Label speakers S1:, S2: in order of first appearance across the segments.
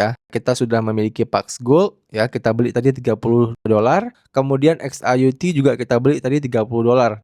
S1: ya. Kita sudah memiliki Pax Gold ya, kita beli tadi $30. Kemudian XAUT juga kita beli tadi $30.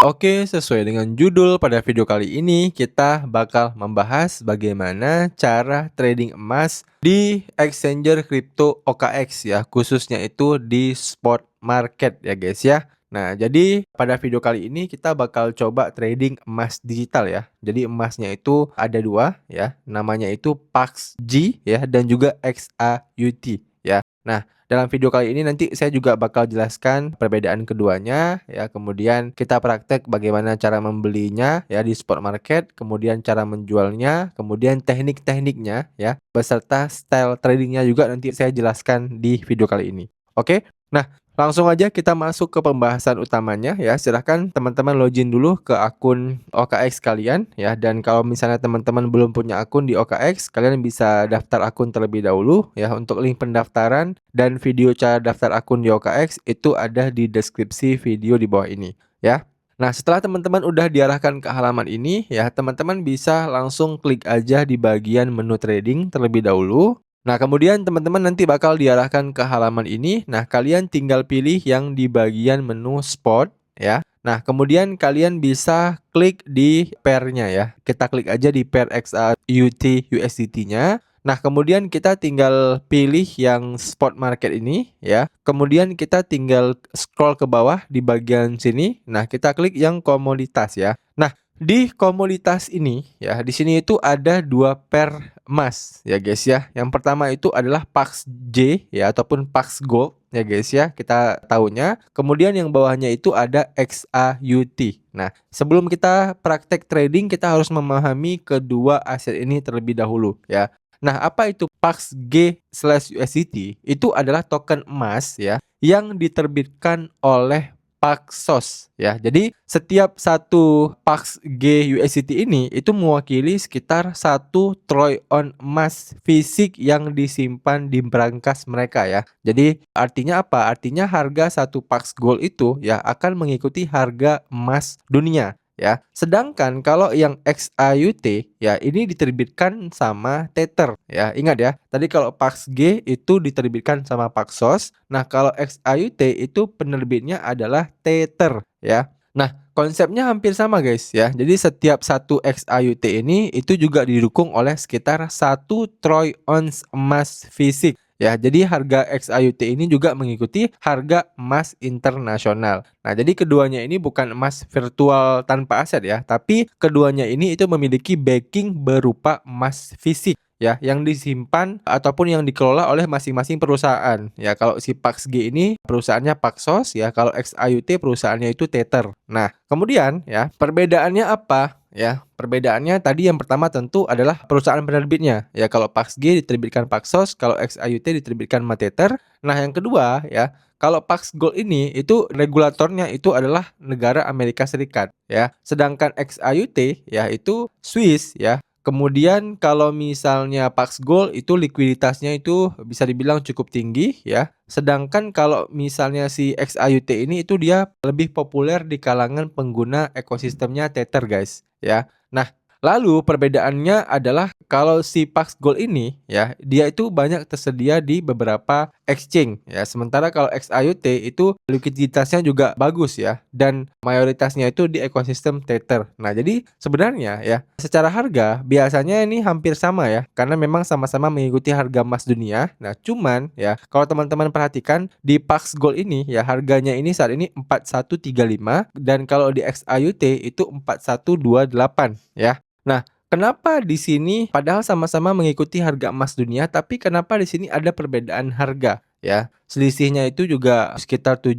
S1: Oke, sesuai dengan judul pada video kali ini kita bakal membahas bagaimana cara trading emas di exchanger kripto OKX ya, khususnya itu di spot market ya guys ya. Nah, jadi pada video kali ini kita bakal coba trading emas digital ya. Jadi emasnya itu ada dua ya, namanya itu PAXG ya dan juga XAUT ya. Nah, dalam video kali ini nanti saya juga bakal jelaskan perbedaan keduanya ya, kemudian kita praktek bagaimana cara membelinya ya di spot market, kemudian cara menjualnya, kemudian teknik-tekniknya ya, beserta style tradingnya juga nanti saya jelaskan di video kali ini. Oke? Nah, langsung aja kita masuk ke pembahasan utamanya ya. Silahkan teman-teman login dulu ke akun OKX kalian ya. Dan kalau misalnya teman-teman belum punya akun di OKX, kalian bisa daftar akun terlebih dahulu ya. Untuk link pendaftaran dan video cara daftar akun di OKX itu ada di deskripsi video di bawah ini ya. Nah, setelah teman-teman udah diarahkan ke halaman ini ya, teman-teman bisa langsung klik aja di bagian menu trading terlebih dahulu. Nah, kemudian teman-teman nanti bakal diarahkan ke halaman ini. Nah, kalian tinggal pilih yang di bagian menu spot ya. Nah, kemudian kalian bisa klik di pair-nya ya. Kita klik aja di pair XAUT USDT-nya. Nah, kemudian kita tinggal pilih yang spot market ini ya. Kemudian kita tinggal scroll ke bawah di bagian sini. Nah, kita klik yang komoditas ya. Nah, di komoditas ini ya, di sini itu ada dua pair emas ya guys ya. Yang pertama itu adalah PAXJ ya ataupun Pax Gold ya guys ya, kita tahunya. Kemudian yang bawahnya itu ada XAUT. Nah, sebelum kita praktek trading kita harus memahami kedua aset ini terlebih dahulu ya. Nah, apa itu PAXG/USDT? Itu adalah token emas ya yang diterbitkan oleh Paxos ya. Jadi setiap satu PAXG USDT ini itu mewakili sekitar 1 troy ounce emas fisik yang disimpan di brankas mereka ya. Jadi artinya apa? Artinya harga satu Pax Gold itu ya akan mengikuti harga emas dunia ya. Sedangkan kalau yang XAUT ya ini diterbitkan sama Tether ya. Ingat ya, tadi kalau PAXG itu diterbitkan sama Paxos. Nah, kalau XAUT itu penerbitnya adalah Tether ya. Nah, konsepnya hampir sama guys ya. Jadi setiap satu XAUT ini itu juga didukung oleh sekitar 1 troy ounce emas fisik. Ya, jadi harga XAUT ini juga mengikuti harga emas internasional. Nah, jadi keduanya ini bukan emas virtual tanpa aset ya, tapi keduanya ini itu memiliki backing berupa emas fisik ya, yang disimpan ataupun yang dikelola oleh masing-masing perusahaan. Ya, kalau si PAXG ini perusahaannya Paxos ya, kalau XAUT perusahaannya itu Tether. Nah, kemudian ya, perbedaannya apa? Ya, perbedaannya tadi yang pertama tentu adalah perusahaan penerbitnya. Ya, kalau PAXG diterbitkan Paxos, kalau XAUT diterbitkan Tether. Nah, yang kedua ya, kalau Pax Gold ini itu regulatornya itu adalah negara Amerika Serikat ya. Sedangkan XAUT ya itu Swiss ya. Kemudian kalau misalnya Pax Gold itu likuiditasnya itu bisa dibilang cukup tinggi ya. Sedangkan kalau misalnya si XAUT ini itu dia lebih populer di kalangan pengguna ekosistemnya Tether guys ya. Nah, lalu perbedaannya adalah kalau si Pax Gold ini ya, dia itu banyak tersedia di beberapa exchange ya. Sementara kalau XAUT itu likuiditasnya juga bagus ya dan mayoritasnya itu di ekosistem Tether. Nah, jadi sebenarnya ya secara harga biasanya ini hampir sama ya karena memang sama-sama mengikuti harga emas dunia. Nah, cuman ya kalau teman-teman perhatikan di Pax Gold ini ya harganya ini saat ini 4135 dan kalau di XAUT itu 4128 ya. Nah, kenapa di sini padahal sama-sama mengikuti harga emas dunia, tapi kenapa di sini ada perbedaan harga ya? Selisihnya itu juga sekitar 7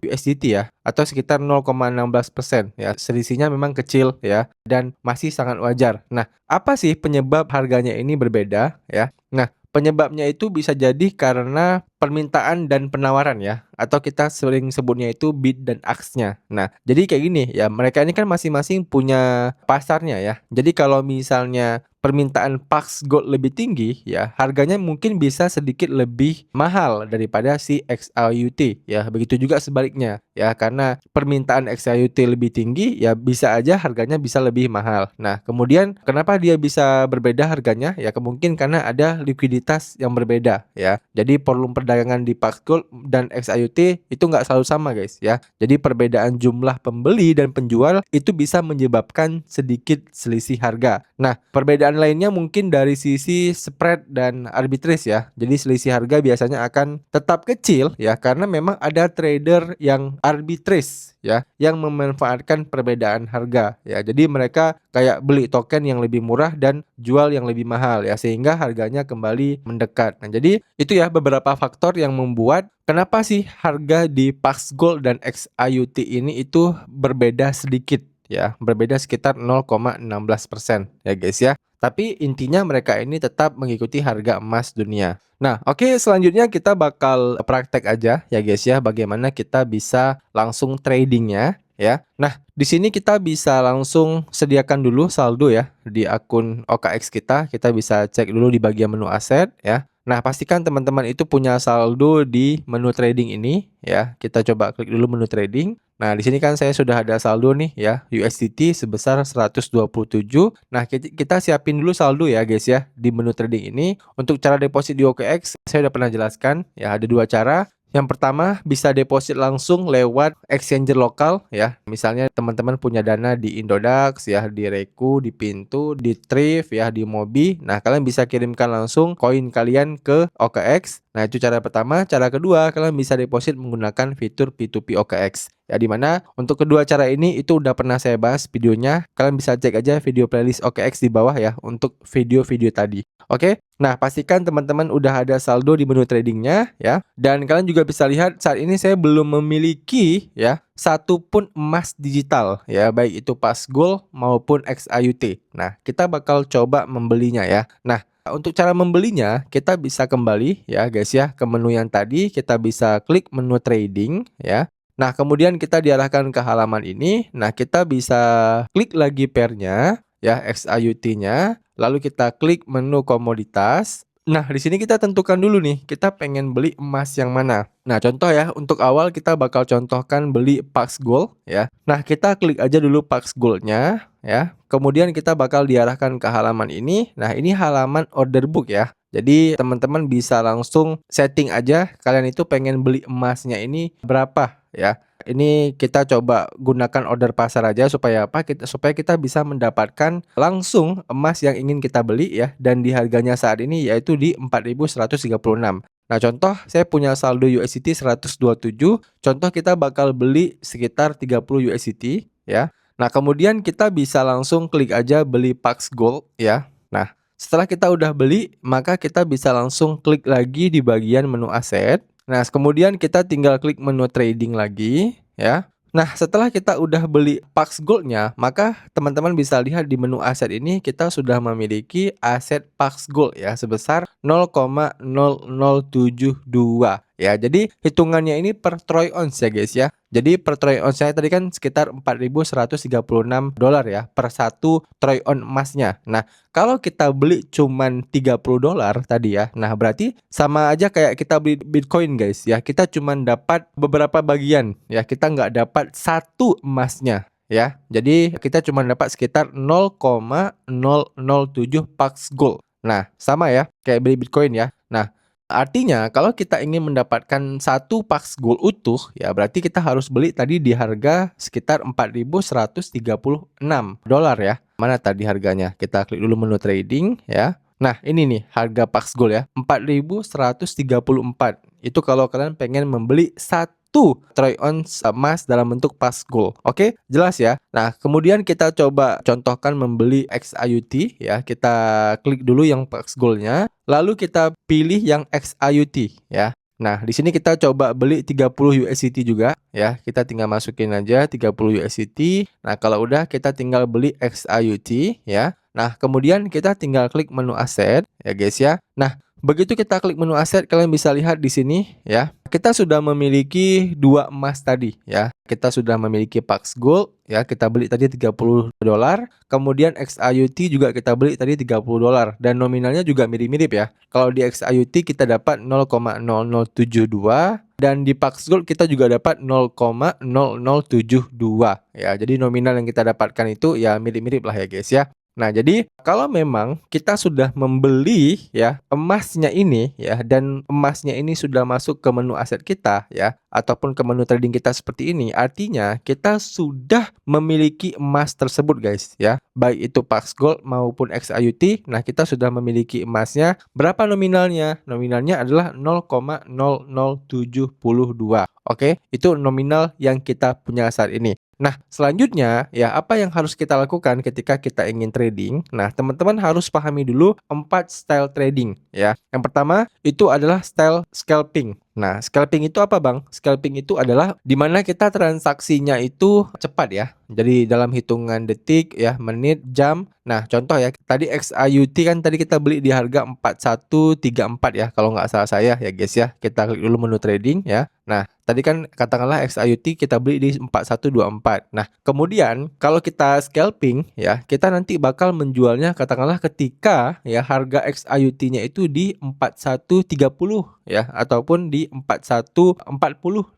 S1: USDT ya, atau sekitar 0,16% ya. Selisihnya memang kecil ya dan masih sangat wajar. Nah, apa sih penyebab harganya ini berbeda ya? Nah, penyebabnya itu bisa jadi karena permintaan dan penawaran ya, atau kita sering sebutnya itu bid dan ask-nya. Nah, jadi kayak gini ya, mereka ini kan masing-masing punya pasarnya ya. Jadi kalau misalnya permintaan Pax Gold lebih tinggi ya, harganya mungkin bisa sedikit lebih mahal daripada si XAUT ya. Begitu juga sebaliknya ya, karena permintaan XAUT lebih tinggi ya, bisa aja harganya bisa lebih mahal. Nah, kemudian kenapa dia bisa berbeda harganya? Ya mungkin karena ada likuiditas yang berbeda ya. Jadi volume perdagangan di Pax Gold dan XAUT itu nggak selalu sama guys ya. Jadi perbedaan jumlah pembeli dan penjual itu bisa menyebabkan sedikit selisih harga. Nah, perbedaan lainnya mungkin dari sisi spread dan arbitrage ya. Jadi selisih harga biasanya akan tetap kecil ya, karena memang ada trader yang arbitrage ya, yang memanfaatkan perbedaan harga ya. Jadi mereka kayak beli token yang lebih murah dan jual yang lebih mahal ya, sehingga harganya kembali mendekat. Nah, jadi itu ya beberapa faktor yang membuat kenapa sih harga di Pax Gold dan XAUT ini itu berbeda sedikit ya, berbeda sekitar 0,16% ya guys ya. Tapi intinya mereka ini tetap mengikuti harga emas dunia. Nah, oke, selanjutnya kita bakal praktek aja ya guys ya, bagaimana kita bisa langsung tradingnya ya. Nah, di sini kita bisa langsung sediakan dulu saldo ya di akun OKX kita. Kita bisa cek dulu di bagian menu aset ya. Nah, pastikan teman-teman itu punya saldo di menu trading ini ya. Kita coba klik dulu menu trading. Nah, di sini kan saya sudah ada saldo nih ya, USDT sebesar 127. Nah, kita siapin dulu saldo ya guys ya di menu trading ini. Untuk cara deposit di OKX saya udah pernah jelaskan ya, ada dua cara. Yang pertama bisa deposit langsung lewat exchanger lokal ya. Misalnya teman-teman punya dana di Indodax ya, di Reku, di Pintu, di Thrift ya, di Mobi. Nah, kalian bisa kirimkan langsung koin kalian ke OKX. Nah, itu cara pertama. Cara kedua, kalian bisa deposit menggunakan fitur P2P OKX. Ya, dimana untuk kedua cara ini itu udah pernah saya bahas videonya. Kalian bisa cek aja video playlist OKX di bawah ya untuk video-video tadi. Oke, nah pastikan teman-teman udah ada saldo di menu tradingnya ya. Dan kalian juga bisa lihat saat ini saya belum memiliki ya satupun emas digital ya, baik itu Pax Gold maupun XAUT. Nah, kita bakal coba membelinya ya. Nah, untuk cara membelinya kita bisa kembali ya guys ya ke menu yang tadi, kita bisa klik menu trading ya. Nah, kemudian kita diarahkan ke halaman ini. Nah, kita bisa klik lagi pairnya ya, XAUT-nya. Lalu kita klik menu komoditas. Nah, di sini kita tentukan dulu nih, kita pengen beli emas yang mana. Nah, contoh ya, untuk awal kita bakal contohkan beli Pax Gold ya. Nah, kita klik aja dulu Pax Gold-nya ya. Kemudian kita bakal diarahkan ke halaman ini. Nah, ini halaman order book ya. Jadi teman-teman bisa langsung setting aja kalian itu pengen beli emasnya ini berapa ya. Ini kita coba gunakan order pasar aja supaya apa? Supaya kita bisa mendapatkan langsung emas yang ingin kita beli ya, dan di harganya saat ini yaitu di 4.136. Nah, contoh saya punya saldo USDT 127. Contoh kita bakal beli sekitar 30 USDT ya. Nah, kemudian kita bisa langsung klik aja beli Pax Gold ya. Nah, setelah kita udah beli, maka kita bisa langsung klik lagi di bagian menu aset. Nah, kemudian kita tinggal klik menu trading lagi ya. Nah, setelah kita udah beli Pax Gold-nya, maka teman-teman bisa lihat di menu aset ini kita sudah memiliki aset Pax Gold ya sebesar 0,0072 ya. Jadi hitungannya ini per troy ounce ya guys ya. Jadi per troy ounce saya tadi kan sekitar 4.136 dolar ya per satu troy ounce emasnya. Nah, kalau kita beli cuman 30 dolar tadi ya. Nah, berarti sama aja kayak kita beli Bitcoin guys ya. Kita cuman dapat beberapa bagian ya. Kita nggak dapat satu emasnya ya. Jadi kita cuma dapat sekitar 0,007 Pax Gold. Nah, sama ya kayak beli Bitcoin ya. Nah, artinya kalau kita ingin mendapatkan satu Pax Gold utuh ya, berarti kita harus beli tadi di harga sekitar 4.136 dolar ya. Mana tadi harganya? Kita klik dulu menu trading ya. Nah, ini nih harga Pax Gold ya, 4.134. Itu kalau kalian pengen membeli satu troy ounce emas dalam bentuk Pax Gold. Oke, jelas ya. Nah, kemudian kita coba contohkan membeli XAUT ya. Kita klik dulu yang Pax Gold-nya, lalu kita pilih yang XAUT ya. Nah, di sini kita coba beli 30 USDT juga ya. Kita tinggal masukin aja 30 USDT. Nah, kalau udah kita tinggal beli XAUT ya. Nah, kemudian kita tinggal klik menu aset ya guys ya. Nah, begitu kita klik menu aset, kalian bisa lihat di sini ya. Kita sudah memiliki 2 emas tadi ya. Kita sudah memiliki Pax Gold ya, kita beli tadi $30. Kemudian XAUT juga kita beli tadi $30 dan nominalnya juga mirip-mirip ya. Kalau di XAUT kita dapat 0,0072 dan di Pax Gold kita juga dapat 0,0072 ya. Jadi nominal yang kita dapatkan itu ya mirip-mirip lah ya guys ya. Nah, jadi kalau memang kita sudah membeli ya emasnya ini ya dan emasnya ini sudah masuk ke menu aset kita ya ataupun ke menu trading kita seperti ini, artinya kita sudah memiliki emas tersebut guys ya. Baik itu Pax Gold maupun XAUT. Nah, kita sudah memiliki emasnya. Berapa nominalnya? Nominalnya adalah 0,0072. Oke, itu nominal yang kita punya saat ini. Nah, selanjutnya ya apa yang harus kita lakukan ketika kita ingin trading? Nah, teman-teman harus pahami dulu 4 style trading ya. Yang pertama itu adalah style scalping. Nah, scalping itu apa, Bang? Scalping itu adalah di mana kita transaksinya itu cepat ya. Jadi dalam hitungan detik ya, menit, jam. Nah, contoh ya, tadi XAUT kan tadi kita beli di harga 4134 ya kalau nggak salah saya ya guys ya. Kita klik dulu menu trading ya. Nah, tadi kan katakanlah XAUT kita beli di 4124. Nah, kemudian kalau kita scalping ya, kita nanti bakal menjualnya katakanlah ketika ya harga XAUT-nya itu di 4130 ya ataupun di 4140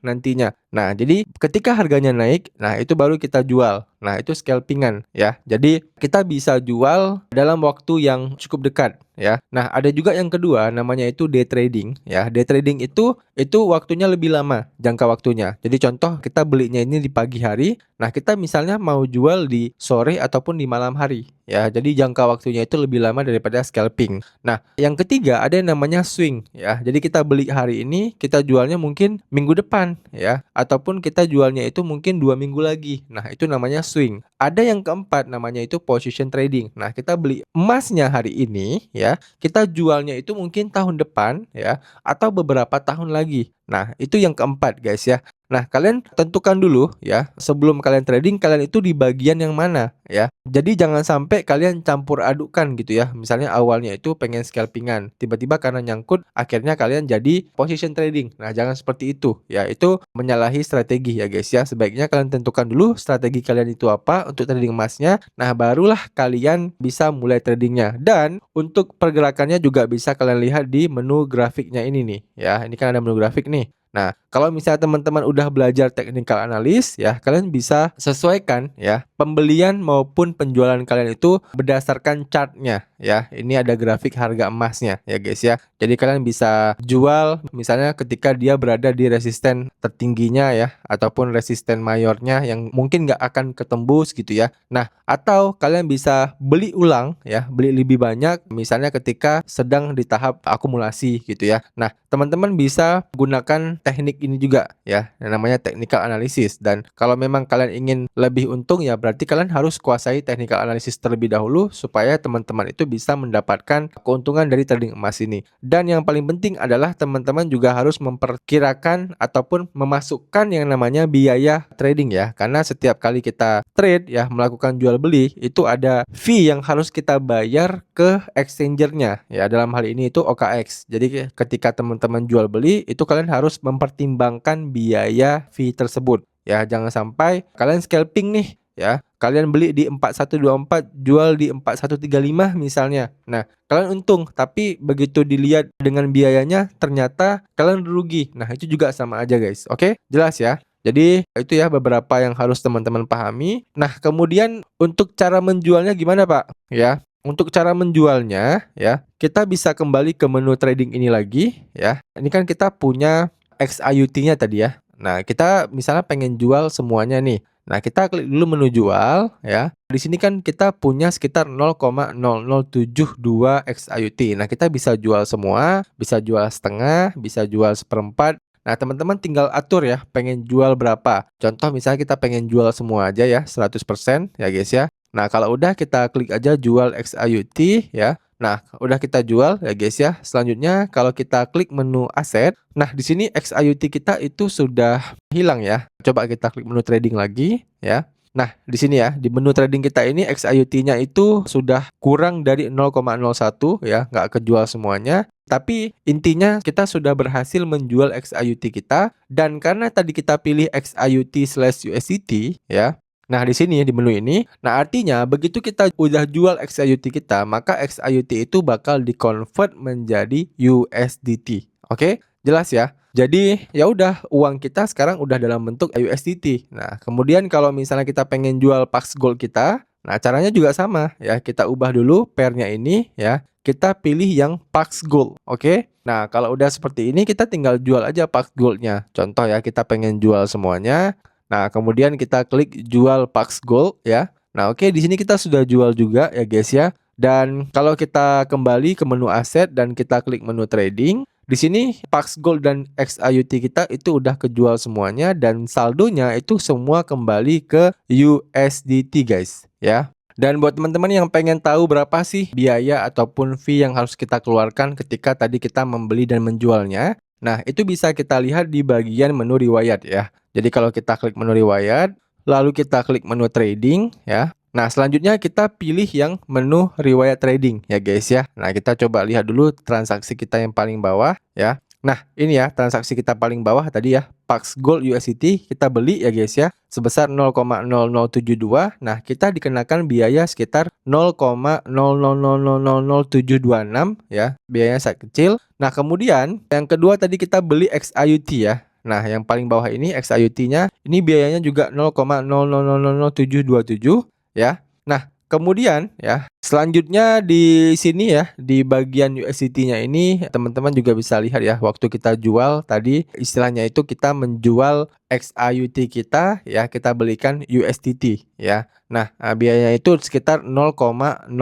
S1: nantinya. Nah, jadi ketika harganya naik, nah itu baru kita jual. Nah, itu scalpingan ya. Jadi kita bisa jual dalam waktu yang cukup dekat ya. Nah, ada juga yang kedua namanya itu day trading ya. Day trading itu waktunya lebih lama jangka waktunya. Jadi contoh kita belinya ini di pagi hari. Nah, kita misalnya mau jual di sore ataupun di malam hari ya. Jadi jangka waktunya itu lebih lama daripada scalping. Nah, yang ketiga ada yang namanya swing ya. Jadi kita beli hari ini, kita jualnya mungkin minggu depan ya, ataupun kita jualnya itu mungkin 2 minggu lagi. Nah, itu namanya swing. Ada yang keempat namanya itu position trading. Nah, kita beli emasnya hari ini ya, kita jualnya itu mungkin tahun depan ya atau beberapa tahun lagi. Nah, itu yang keempat guys ya. Nah, kalian tentukan dulu ya, sebelum kalian trading, kalian itu di bagian yang mana ya. Jadi jangan sampai kalian campur adukkan gitu ya. Misalnya awalnya itu pengen scalpingan, tiba-tiba karena nyangkut, akhirnya kalian jadi position trading. Nah, jangan seperti itu ya. Itu menyalahi strategi ya guys ya. Sebaiknya kalian tentukan dulu strategi kalian itu apa untuk trading emasnya. Nah, barulah kalian bisa mulai tradingnya. Dan untuk pergerakannya juga bisa kalian lihat di menu grafiknya ini nih ya. Ini kan ada menu grafik nih. Nah, kalau misalnya teman-teman udah belajar technical analysis ya, kalian bisa sesuaikan ya pembelian maupun penjualan kalian itu berdasarkan chartnya ya. Ini ada grafik harga emasnya ya guys ya. Jadi kalian bisa jual misalnya ketika dia berada di resisten tertingginya ya ataupun resisten mayornya yang mungkin nggak akan ketembus gitu ya. Nah, atau kalian bisa beli ulang ya, beli lebih banyak misalnya ketika sedang di tahap akumulasi gitu ya. Nah, teman-teman bisa gunakan teknik ini juga ya, yang namanya technical analysis. Dan kalau memang kalian ingin lebih untung ya berarti kalian harus kuasai technical analysis terlebih dahulu supaya teman-teman itu bisa mendapatkan keuntungan dari trading emas ini. Dan yang paling penting adalah teman-teman juga harus memperkirakan ataupun memasukkan yang namanya biaya trading ya. Karena setiap kali kita trade ya melakukan jual beli itu ada fee yang harus kita bayar ke exchangernya ya. Dalam hal ini itu OKX. Jadi ketika teman-teman jual beli itu kalian harus mempertimbangkan biaya fee tersebut ya. Jangan sampai kalian scalping nih ya, kalian beli di 4124 jual di 4135 misalnya. Nah, kalian untung tapi begitu dilihat dengan biayanya ternyata kalian rugi. Nah, itu juga sama aja guys. Oke, jelas ya. Jadi itu ya beberapa yang harus teman-teman pahami. Nah, kemudian untuk cara menjualnya gimana Pak? Ya, untuk cara menjualnya ya, kita bisa kembali ke menu trading ini lagi ya. Ini kan kita punya XAUT-nya tadi ya. Nah, kita misalnya pengen jual semuanya nih. Nah, kita klik dulu menu jual ya. Di sini kan kita punya sekitar 0,0072 XAUT. Nah, kita bisa jual semua, bisa jual setengah, bisa jual seperempat. Nah, teman-teman tinggal atur ya, pengen jual berapa. Contoh misalnya kita pengen jual semua aja ya, 100% ya guys ya. Nah, kalau udah kita klik aja jual XAUT ya. Nah, udah kita jual ya guys ya. Selanjutnya kalau kita klik menu aset, nah di sini XAUT kita itu sudah hilang ya. Coba kita klik menu trading lagi ya. Nah, di sini ya, di menu trading kita ini XAUT-nya itu sudah kurang dari 0,01 ya, nggak kejual semuanya. Tapi intinya kita sudah berhasil menjual XAUT kita, dan karena tadi kita pilih XAUT/USDT ya. Nah, di sini di menu ini, nah artinya begitu kita udah jual XAUT kita, maka XAUT itu bakal di-convert menjadi USDT. Oke? Jelas ya? Jadi ya udah, uang kita sekarang udah dalam bentuk USDT. Nah, kemudian kalau misalnya kita pengen jual Pax Gold kita, nah caranya juga sama ya. Kita ubah dulu pairnya ini ya. Kita pilih yang Pax Gold, oke? Nah, kalau udah seperti ini kita tinggal jual aja Pax Gold-nya. Contoh ya, kita pengen jual semuanya. Nah, kemudian kita klik jual Pax Gold ya. Nah, oke, di sini kita sudah jual juga ya guys ya. Dan kalau kita kembali ke menu aset dan kita klik menu trading, di sini Pax Gold dan XAUT kita itu udah kejual semuanya, dan saldonya itu semua kembali ke USDT guys ya. Dan buat teman-teman yang pengen tahu berapa sih biaya ataupun fee yang harus kita keluarkan ketika tadi kita membeli dan menjualnya, nah itu bisa kita lihat di bagian menu riwayat ya. Jadi kalau kita klik menu riwayat, lalu kita klik menu trading ya. Nah, selanjutnya kita pilih yang menu riwayat trading ya guys ya. Nah, kita coba lihat dulu transaksi kita yang paling bawah ya. Nah, ini ya transaksi kita paling bawah tadi ya, Pax Gold USDT kita beli ya guys ya, sebesar 0,0072. Nah, kita dikenakan biaya sekitar 0,00000726 ya, biayanya sangat kecil. Nah, kemudian yang kedua tadi kita beli XAUT ya. Nah, yang paling bawah ini XAUT-nya, ini biayanya juga 0,00000727 ya. Nah, kemudian ya, selanjutnya di sini ya, di bagian USDT-nya ini teman-teman juga bisa lihat ya, waktu kita jual tadi istilahnya itu kita menjual XAUT kita ya, kita belikan USDT ya. Nah, biayanya itu sekitar 0,02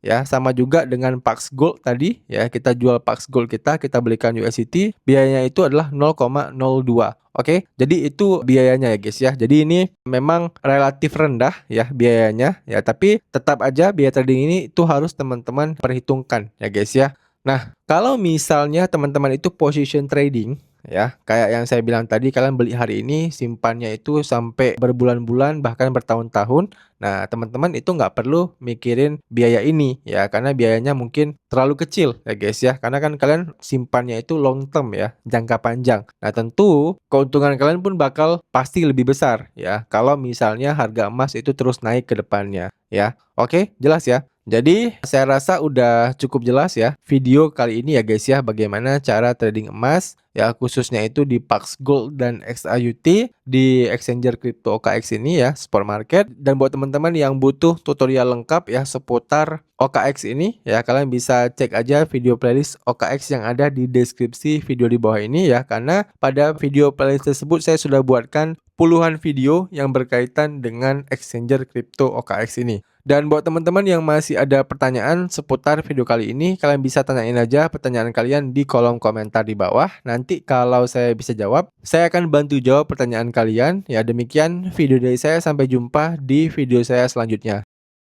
S1: ya, sama juga dengan Pax Gold tadi ya, kita jual Pax Gold kita belikan USDT, biayanya itu adalah 0,02. Oke, jadi itu biayanya ya guys ya. Jadi ini memang relatif rendah ya biayanya ya, tapi tetap aja biaya trading ini itu harus teman-teman perhitungkan ya guys ya. Nah, kalau misalnya teman-teman itu position trading ya, kayak yang saya bilang tadi, kalian beli hari ini, simpannya itu sampai berbulan-bulan bahkan bertahun-tahun. Nah, teman-teman itu nggak perlu mikirin biaya ini ya, karena biayanya mungkin terlalu kecil ya guys ya, karena kan kalian simpannya itu long term ya, jangka panjang. Nah, tentu keuntungan kalian pun bakal pasti lebih besar ya, kalau misalnya harga emas itu terus naik ke depannya ya. Oke, jelas ya? Jadi saya rasa udah cukup jelas ya video kali ini ya guys ya, bagaimana cara trading emas ya, khususnya itu di Pax Gold dan XAUT di exchanger crypto OKX ini ya, spot market. Dan buat teman-teman yang butuh tutorial lengkap ya seputar OKX ini ya, kalian bisa cek aja video playlist OKX yang ada di deskripsi video di bawah ini ya, karena pada video playlist tersebut saya sudah buatkan puluhan video yang berkaitan dengan exchanger crypto OKX ini. Dan buat teman-teman yang masih ada pertanyaan seputar video kali ini, kalian bisa tanyain aja pertanyaan kalian di kolom komentar di bawah. Nanti kalau saya bisa jawab, saya akan bantu jawab pertanyaan kalian. Ya, demikian video dari saya, sampai jumpa di video saya selanjutnya.